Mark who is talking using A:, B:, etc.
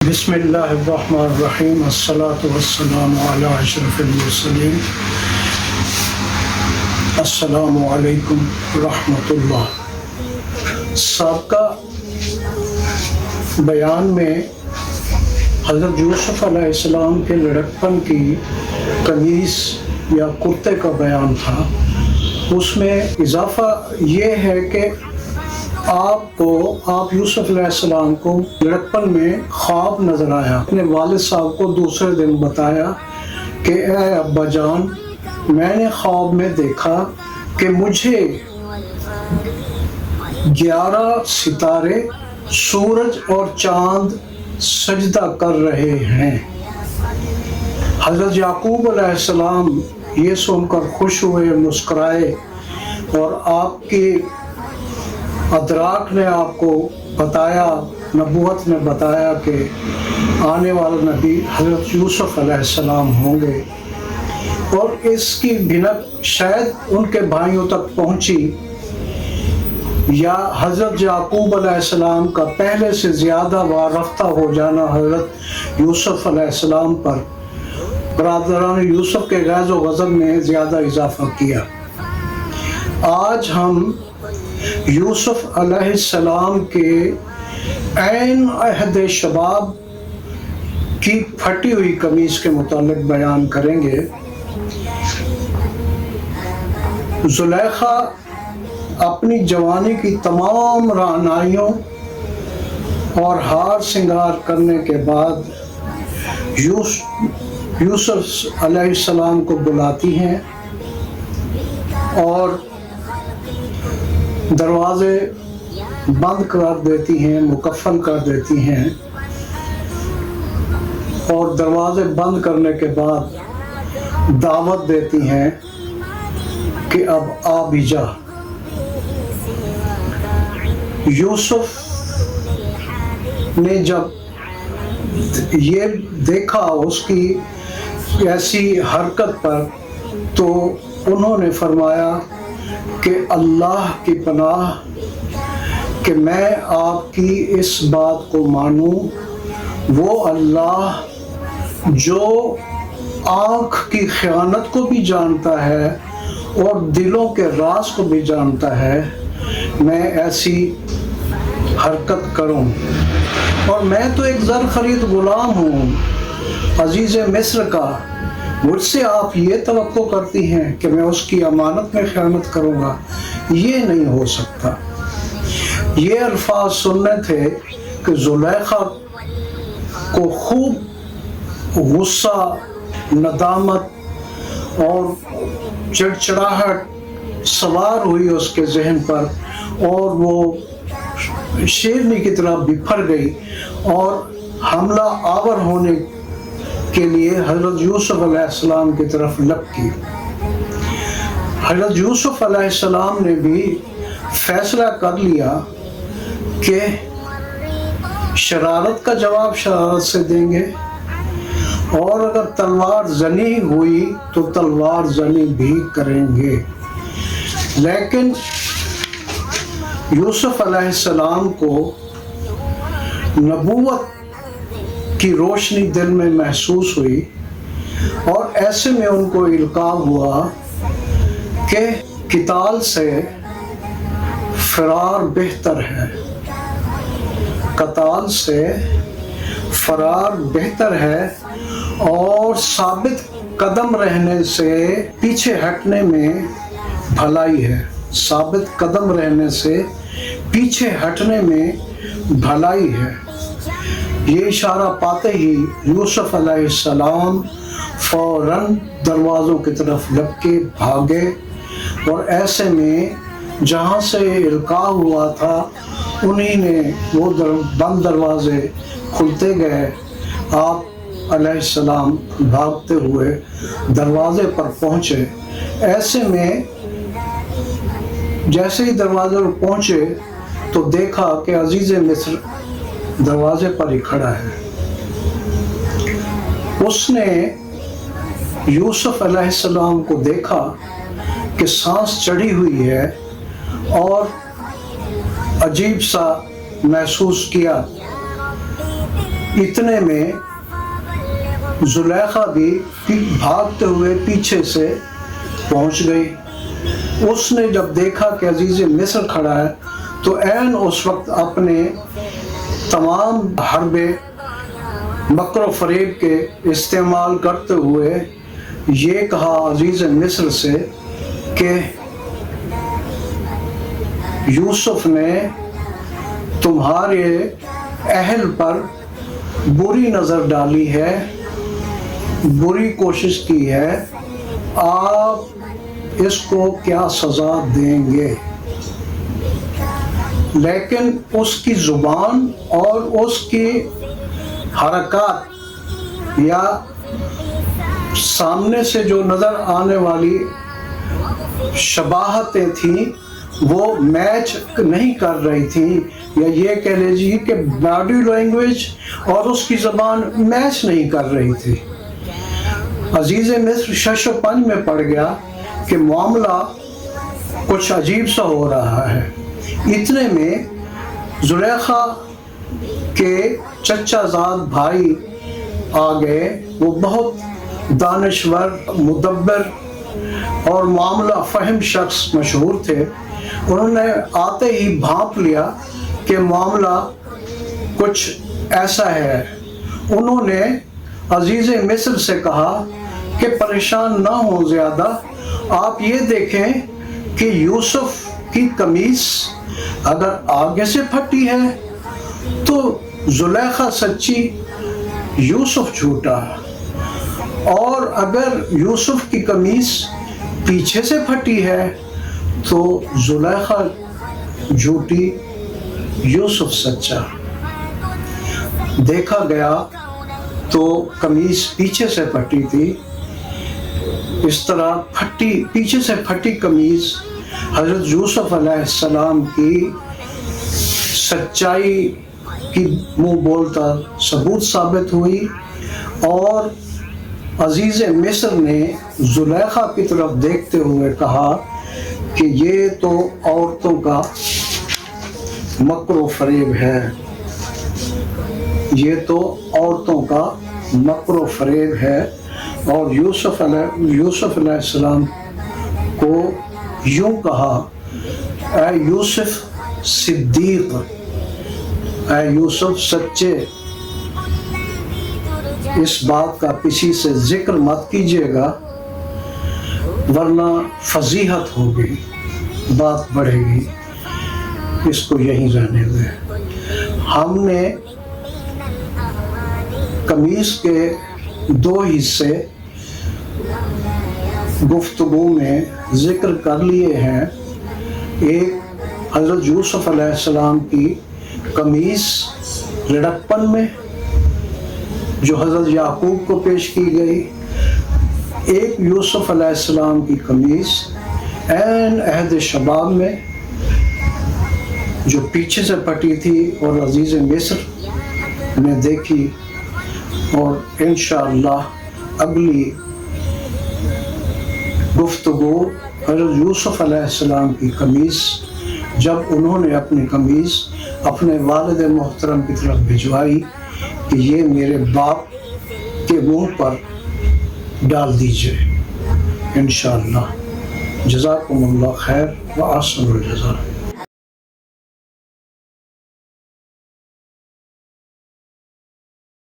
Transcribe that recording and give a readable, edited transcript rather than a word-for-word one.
A: بسم اللہ الرحمن الرحیم، الصلاۃ والسلام علی اشرف المرسلین۔ السلام علیکم ورحمۃ اللہ۔ سابقہ بیان میں حضرت یوسف علیہ السلام کے لڑکپن کی قمیص یا کرتے کا بیان تھا۔ اس میں اضافہ یہ ہے کہ آپ یوسف علیہ السلام کو لڑکپن میں خواب نظر آیا۔ اپنے والد صاحب کو دوسرے دن بتایا کہ اے ابا جان، میں نے خواب میں دیکھا کہ مجھے 11 ستارے، سورج اور چاند سجدہ کر رہے ہیں۔ حضرت یعقوب علیہ السلام یہ سن کر خوش ہوئے، مسکرائے، اور آپ کی ادراک نے آپ کو بتایا، نبوت نے بتایا کہ آنے والا نبی حضرت یوسف علیہ السلام ہوں گے، اور اس کی بھنک شاید ان کے بھائیوں تک پہنچی، یا حضرت یعقوب علیہ السلام کا پہلے سے زیادہ وارفتہ ہو جانا حضرت یوسف علیہ السلام پر برادران یوسف کے غیظ و غضب میں زیادہ اضافہ کیا۔ آج ہم یوسف علیہ السلام کے عین عہد شباب کی پھٹی ہوئی قمیص کے متعلق بیان کریں گے۔ زلیخا اپنی جوانی کی تمام رعنائیوں اور ہار سنگار کرنے کے بعد یوسف علیہ السلام کو بلاتی ہیں اور دروازے بند کر دیتی ہیں، مقفل کر دیتی ہیں، اور دروازے بند کرنے کے بعد دعوت دیتی ہیں کہ اب آ بھی جا۔ یوسف نے جب یہ دیکھا اس کی ایسی حرکت پر، تو انہوں نے فرمایا کہ اللہ کی پناہ کہ میں آپ کی اس بات کو مانوں، وہ اللہ جو آنکھ کی خیانت کو بھی جانتا ہے اور دلوں کے راز کو بھی جانتا ہے، میں ایسی حرکت کروں۔ اور میں تو ایک زر خرید غلام ہوں عزیز مصر کا، مجھ سے آپ یہ توقع کرتی ہیں کہ میں اس کی امانت میں خیانت کروں گا؟ یہ نہیں ہو سکتا۔ یہ الفاظ سننے تھے کہ زلیخا کو خوب غصہ، ندامت اور چڑچڑاہٹ سوار ہوئی اس کے ذہن پر، اور وہ شیرنی کی طرح بکھر گئی اور حملہ آور ہونے کے لیے حضرت یوسف علیہ السلام کی طرف لپکی۔ حضرت یوسف علیہ السلام نے بھی فیصلہ کر لیا کہ شرارت کا جواب شرارت سے دیں گے، اور اگر تلوار زنی ہوئی تو تلوار زنی بھی کریں گے۔ لیکن یوسف علیہ السلام کو نبوت کی روشنی دل میں محسوس ہوئی، اور ایسے میں ان کو القاء ہوا کہ قتال سے فرار بہتر ہے، قتال سے فرار بہتر ہے، اور ثابت قدم رہنے سے پیچھے ہٹنے میں بھلائی ہے، ثابت قدم رہنے سے پیچھے ہٹنے میں بھلائی ہے۔ یہ اشارہ پاتے ہی یوسف علیہ السلام فوراً دروازوں کی طرف لپکے بھاگے، اور ایسے میں جہاں سے القاء ہوا تھا انہی نے وہ بند دروازے کھلتے گئے۔ آپ علیہ السلام بھاگتے ہوئے دروازے پر پہنچے۔ ایسے میں جیسے ہی دروازے پر پہنچے تو دیکھا کہ عزیز مصر دروازے پر ہی کھڑا ہے۔ اس نے یوسف علیہ السلام کو دیکھا کہ سانس چڑھی ہوئی ہے، اور عجیب سا محسوس کیا اتنے میں زلیخا بھی بھاگتے ہوئے پیچھے سے پہنچ گئی. اس نے جب دیکھا کہ عزیز مصر کھڑا ہے تو عین اس وقت اپنے تمام حربے مکر و فریب کے استعمال کرتے ہوئے یہ کہا عزیز مصر سے کہ یوسف نے تمہارے اہل پر بری نظر ڈالی ہے، بری کوشش کی ہے، آپ اس کو کیا سزا دیں گے؟ لیکن اس کی زبان اور اس کی حرکات یا سامنے سے جو نظر آنے والی شباہتیں تھیں وہ میچ نہیں کر رہی تھیں، یا یہ کہہ لیجیے کہ باڈی لینگویج اور اس کی زبان میچ نہیں کر رہی تھی. عزیز مصر شش و پنج میں پڑ گیا کہ معاملہ کچھ عجیب سا ہو رہا ہے. اتنے میں زلیخا کے چچا زاد بھائی آ گئے. وہ بہت دانشور، مدبر اور معاملہ فہم شخص مشہور تھے. انہوں نے آتے ہی بھانپ لیا کہ معاملہ کچھ ایسا ہے. انہوں نے عزیز مصر سے کہا کہ پریشان نہ ہوں زیادہ، آپ یہ دیکھیں کہ یوسف کی قمیص اگر آگے سے پھٹی ہے تو زلیخا سچی، یوسف جھوٹا، اور اگر یوسف کی قمیص پیچھے سے پھٹی ہے تو زلیخا جھوٹی، یوسف سچا. دیکھا گیا تو قمیص پیچھے سے پھٹی تھی. اس طرح پیچھے سے پھٹی قمیص حضرت یوسف علیہ السلام کی سچائی کی منہ بولتا ثبوت ثابت ہوئی. اور عزیز مصر نے زلیخا کی طرف دیکھتے ہوئے کہا کہ یہ تو عورتوں کا مکر و فریب ہے، یہ تو عورتوں کا مکر و فریب ہے. اور یوسف علیہ السلام کو یوں کہا، اے یوسف صدیق، اے یوسف سچے، اس بات کا کسی سے ذکر مت کیجیے گا ورنہ فضیحت ہوگی، بات بڑھے گی، اس کو یہیں رہنے دیں. ہم نے قمیص کے دو حصے گفتگو میں ذکر کر لیے ہیں. ایک حضرت یوسف علیہ السلام کی قمیص رڑپن میں جو حضرت یعقوب کو پیش کی گئی، ایک یوسف علیہ السلام کی قمیص عین عہد شباب میں جو پیچھے سے پھٹی تھی اور عزیز مصر نے دیکھی. اور انشاءاللہ اگلی گفتگو حضرت یوسف علیہ السلام کی قمیص، جب انہوں نے اپنی قمیص اپنے والد محترم کی طرف بھجوائی کہ یہ میرے باپ کے منہ پر ڈال دیجئے. انشاءاللہ. جزاکم اللہ خیر و احسن الجزا.